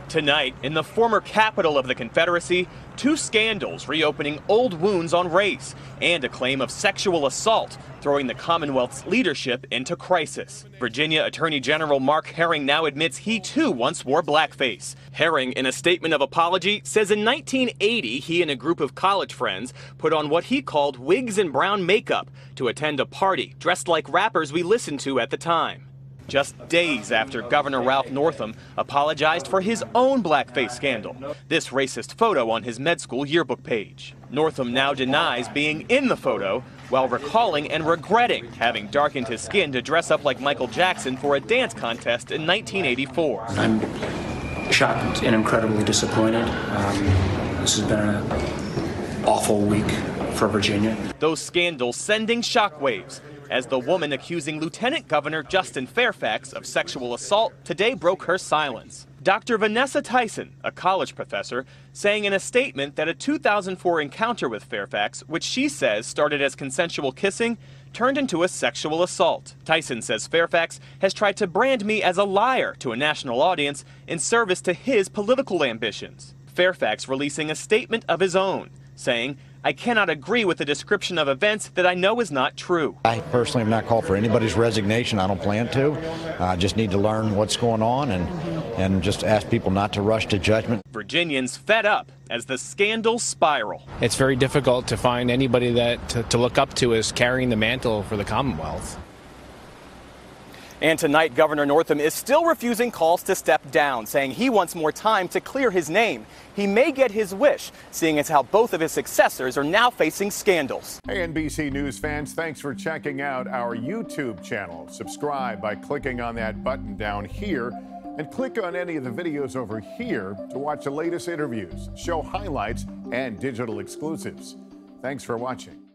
Tonight, in the former capital of the Confederacy, two scandals reopening old wounds on race and a claim of sexual assault, throwing the Commonwealth's leadership into crisis. Virginia Attorney General Mark Herring now admits he too once wore blackface. Herring, in a statement of apology, says in 1980 he and a group of college friends put on what he called wigs and brown makeup to attend a party dressed like rappers we listened to at the time. Just days after Governor Ralph Northam apologized for his own blackface scandal. This racist photo on his med school yearbook page. Northam now denies being in the photo while recalling and regretting having darkened his skin to dress up like Michael Jackson for a dance contest in 1984. I'm shocked and incredibly disappointed. This has been an awful week for Virginia. Those scandals sending shockwaves as the woman accusing Lieutenant Governor Justin Fairfax of sexual assault today broke her silence. Dr. Vanessa Tyson, a college professor, saying in a statement that a 2004 encounter with Fairfax, which she says started as consensual kissing, turned into a sexual assault. Tyson says Fairfax has tried to brand me as a liar to a national audience in service to his political ambitions. Fairfax releasing a statement of his own, saying, "I cannot agree with the description of events that I know is not true." I personally have not called for anybody's resignation. I don't plan to. I just need to learn what's going on and just ask people not to rush to judgment. Virginians fed up as the scandals spiral. It's very difficult to find anybody that to look up to as carrying the mantle for the Commonwealth. And tonight, Governor Northam is still refusing calls to step down, saying he wants more time to clear his name. He may get his wish, seeing as how both of his successors are now facing scandals. Hey, NBC News fans, thanks for checking out our YouTube channel. Subscribe by clicking on that button down here and click on any of the videos over here to watch the latest interviews, show highlights, and digital exclusives. Thanks for watching.